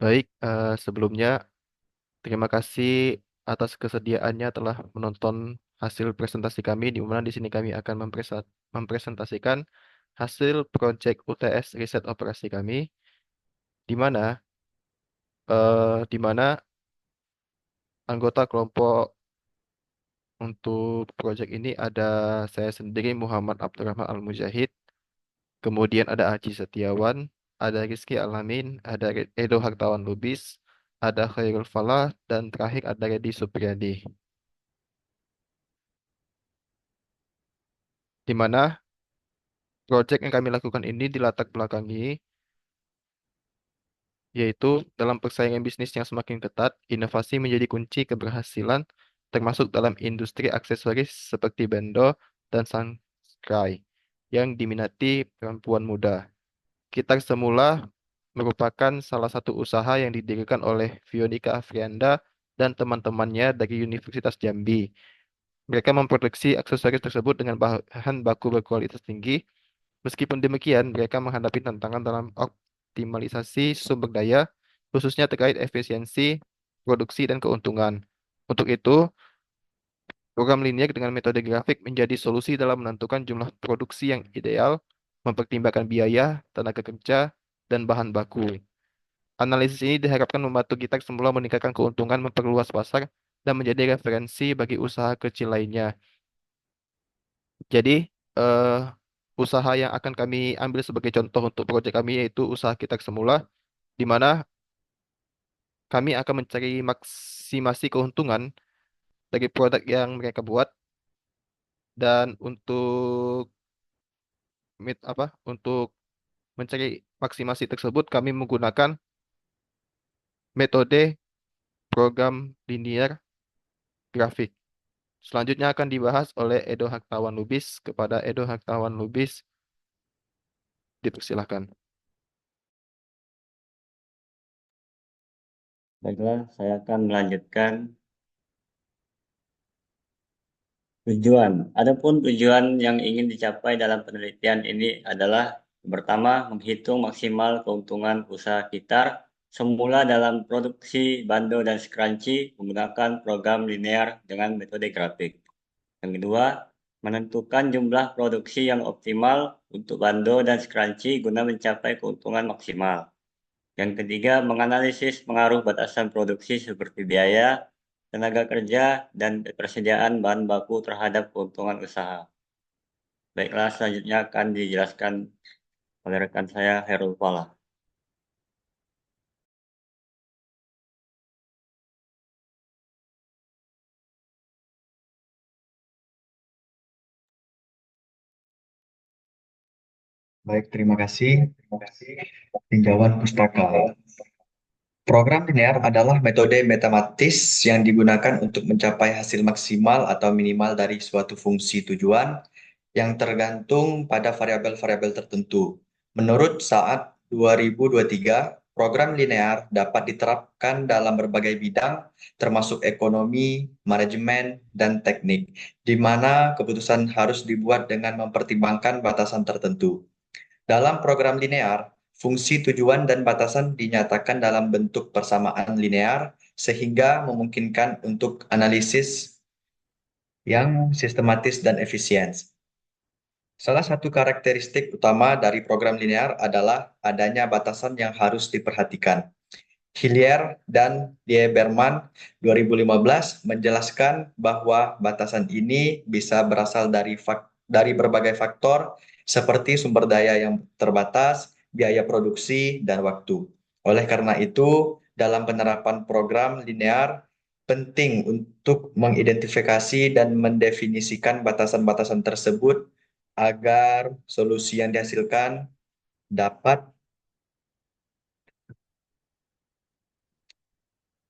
Baik, sebelumnya terima kasih atas kesediaannya telah menonton hasil presentasi kami, di mana di sini kami akan mempresentasikan hasil proyek UTS riset operasi kami, di mana anggota kelompok untuk proyek ini ada saya sendiri Muhammad Abdurrahman Al-Mujahid, kemudian ada Aji Setiawan, ada Rizky Alamin, ada Edo Hartawan Lubis, ada Khairul Falah, dan terakhir ada Reddy Supriyadi. Di mana proyek yang kami lakukan ini dilatar belakangi, yaitu dalam persaingan bisnis yang semakin ketat, inovasi menjadi kunci keberhasilan, termasuk dalam industri aksesoris seperti bendo dan sangkrai, yang diminati perempuan muda. Gitar semula merupakan salah satu usaha yang didirikan oleh Fionika Afrianda dan teman-temannya dari Universitas Jambi. Mereka memproduksi aksesoris tersebut dengan bahan baku berkualitas tinggi. Meskipun demikian, mereka menghadapi tantangan dalam optimalisasi sumber daya, khususnya terkait efisiensi, produksi, dan keuntungan. Untuk itu, program linear dengan metode grafik menjadi solusi dalam menentukan jumlah produksi yang ideal, mempertimbangkan biaya, tenaga kerja, dan bahan baku. Analisis ini diharapkan membantu kita semula meningkatkan keuntungan, memperluas pasar, dan menjadi referensi bagi usaha kecil lainnya. Jadi, eh, usaha yang akan kami ambil sebagai contoh untuk proyek kami yaitu usaha kita semula, di mana kami akan mencari maksimasi keuntungan dari produk yang mereka buat, dan untuk mencari maksimasi tersebut kami menggunakan metode program linear grafik. Selanjutnya akan dibahas oleh Edo Hartawan Lubis. Kepada Edo Hartawan Lubis, dipersilahkan. Baiklah, saya akan melanjutkan tujuan. Adapun tujuan yang ingin dicapai dalam penelitian ini adalah pertama, menghitung maksimal keuntungan usaha gitar semula dalam produksi bando dan scrunchie menggunakan program linear dengan metode grafik. Yang kedua, menentukan jumlah produksi yang optimal untuk bando dan scrunchie guna mencapai keuntungan maksimal. Yang ketiga, menganalisis pengaruh batasan produksi seperti biaya, tenaga kerja, dan ketersediaan bahan baku terhadap keuntungan usaha. Baiklah, selanjutnya akan dijelaskan oleh rekan saya, Herul Fala. Baik, terima kasih. Tinjauan pustaka. Program linear adalah metode matematis yang digunakan untuk mencapai hasil maksimal atau minimal dari suatu fungsi tujuan yang tergantung pada variabel-variabel tertentu. Menurut saat 2023, program linear dapat diterapkan dalam berbagai bidang, termasuk ekonomi, manajemen, dan teknik, di mana keputusan harus dibuat dengan mempertimbangkan batasan tertentu. Dalam program linear, fungsi tujuan dan batasan dinyatakan dalam bentuk persamaan linear sehingga memungkinkan untuk analisis yang sistematis dan efisien. Salah satu karakteristik utama dari program linear adalah adanya batasan yang harus diperhatikan. Hillier dan Lieberman 2015 menjelaskan bahwa batasan ini bisa berasal dari berbagai faktor seperti sumber daya yang terbatas, biaya produksi, dan waktu. Oleh karena itu, dalam penerapan program linear, penting untuk mengidentifikasi dan mendefinisikan batasan-batasan tersebut agar solusi yang dihasilkan dapat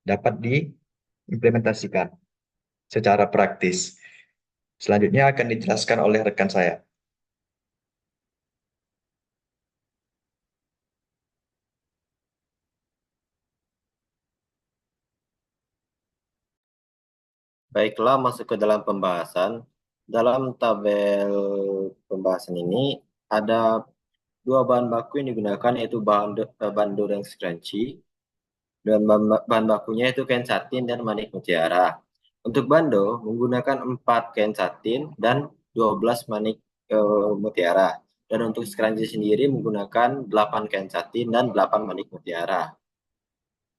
dapat diimplementasikan secara praktis. Selanjutnya akan dijelaskan oleh rekan saya. Baiklah, masuk ke dalam pembahasan. Dalam tabel pembahasan ini ada dua bahan baku yang digunakan, yaitu bando dan scrunchie. dan bahan bakunya itu kain satin dan manik mutiara. Untuk bando menggunakan 4 kain satin dan 12 manik mutiara. Dan untuk scrunchie sendiri menggunakan 8 kain satin dan 8 manik mutiara.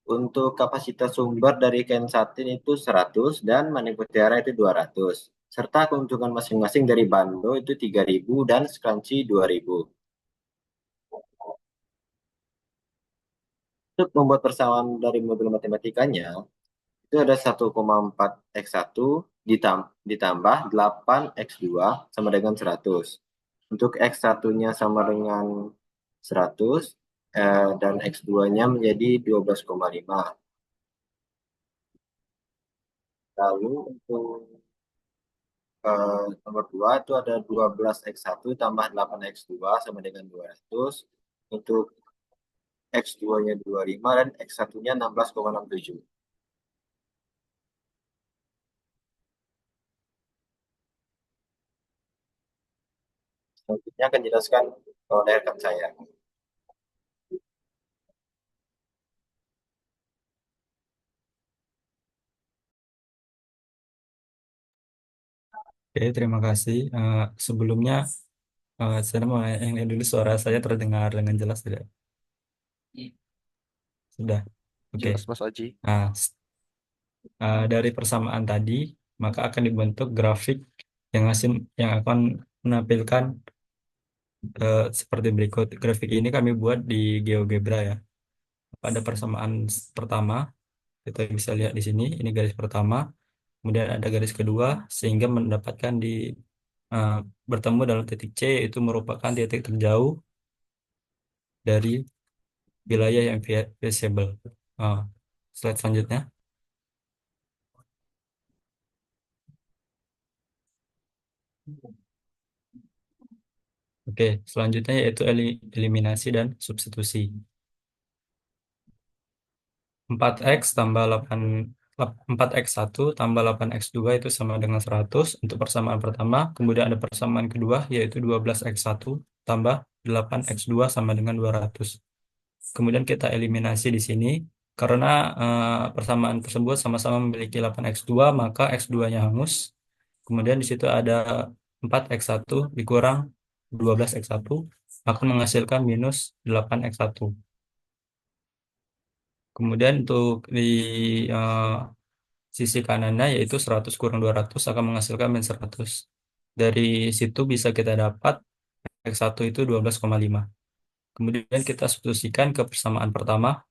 Untuk kapasitas sumber dari kain satin itu 100 dan manik mutiara itu 200. Serta keuntungan masing-masing dari bando itu 3.000 dan scrunchie 2.000. Untuk membuat persamaan dari modul matematikanya, itu ada 1,4 X1 ditambah 8 X2 sama dengan 100. Untuk X1-nya sama dengan 100 dan X2-nya menjadi 12,5. Lalu untuk nomor 2 itu ada 12 X1 tambah 8 X2 sama dengan 200. Untuk X2-nya 25 dan X1-nya 16,67. Selanjutnya akan jelaskan oleh rekan saya. Oke, terima kasih. Sebelumnya, saya mau nanya dulu suara saya terdengar dengan jelas tidak? Sudah. Oke. Jelas, Mas Aji. Nah, dari persamaan tadi, maka akan dibentuk grafik yang akan menampilkan seperti berikut. Grafik ini kami buat di GeoGebra ya. Pada persamaan pertama, kita bisa lihat di sini, ini garis pertama, kemudian ada garis kedua, sehingga mendapatkan uh, bertemu dalam titik C, itu merupakan titik terjauh dari wilayah yang visible. Uh, Slide selanjutnya. Oke, selanjutnya yaitu eliminasi dan substitusi. 4x tambah 8, 4x1 tambah 8x2 itu sama dengan 100 untuk persamaan pertama. Kemudian ada persamaan kedua yaitu 12x1 tambah 8x2 sama dengan 200. Kemudian kita eliminasi di sini karena persamaan tersebut sama-sama memiliki 8x2, maka x2-nya hangus. Kemudian di situ ada 4x1 dikurang 12x1 akan menghasilkan minus 8x1. Kemudian untuk di eh, sisi kanannya yaitu 100 kurang 200 akan menghasilkan min 100. Dari situ bisa kita dapat X1 itu 12,5. Kemudian kita substitusikan ke persamaan pertama,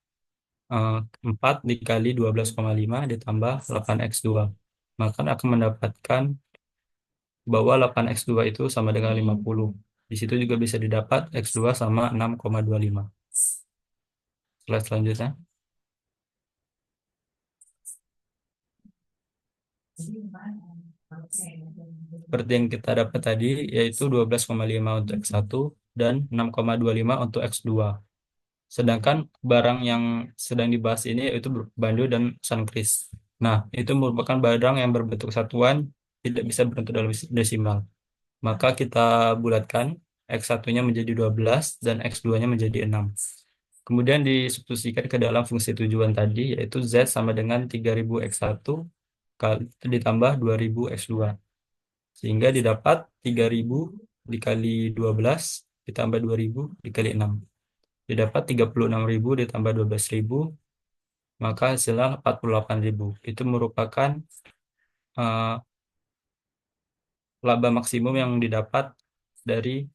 4 dikali 12,5 ditambah 8x2. Maka akan mendapatkan bahwa 8x2 itu sama dengan 50. Di situ juga bisa didapat X2 sama 6,25. Slide selanjutnya. Seperti yang kita dapat tadi, yaitu 12,5 untuk X1 dan 6,25 untuk X2. Sedangkan barang yang sedang dibahas ini yaitu Bando dan Sunkris. Nah, itu merupakan barang yang berbentuk satuan, tidak bisa berbentuk dalam desimal. Maka kita bulatkan, X1-nya menjadi 12 dan X2-nya menjadi 6. Kemudian disubstitusikan ke dalam fungsi tujuan tadi, yaitu Z sama dengan 3000 X1 ditambah 2000 X2. Sehingga didapat 3000 dikali 12 ditambah 2000 dikali 6. Didapat 36.000 ditambah 12.000, maka hasilnya 48.000. Itu merupakan uh, laba maksimum yang didapat dari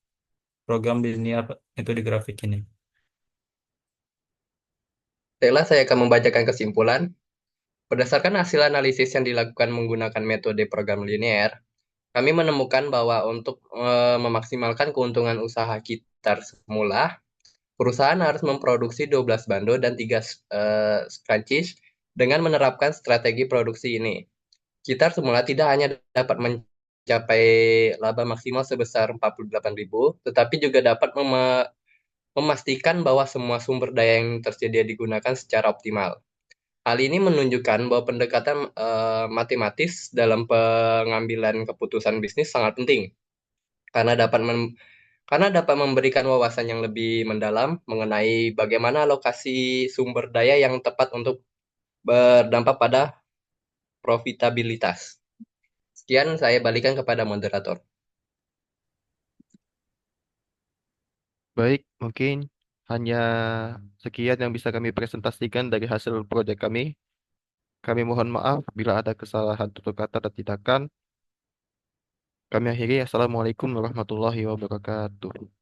program linear metode grafik ini. Setelah saya akan membacakan kesimpulan. Berdasarkan hasil analisis yang dilakukan menggunakan metode program linear, kami menemukan bahwa untuk memaksimalkan keuntungan usaha Kitar semula, perusahaan harus memproduksi 12 bando dan 3 scrunchies dengan menerapkan strategi produksi ini. Kitar semula tidak hanya dapat mencapai laba maksimal sebesar 48.000, tetapi juga dapat memastikan bahwa semua sumber daya yang tersedia digunakan secara optimal. Hal ini menunjukkan bahwa pendekatan matematis dalam pengambilan keputusan bisnis sangat penting karena dapat karena dapat memberikan wawasan yang lebih mendalam mengenai bagaimana alokasi sumber daya yang tepat untuk berdampak pada profitabilitas. Sekian saya balikan kepada moderator. Baik, mungkin hanya sekian yang bisa kami presentasikan dari hasil proyek kami. Kami mohon maaf bila ada kesalahan tutur kata dan tindakan. Kami akhiri. Assalamualaikum warahmatullahi wabarakatuh.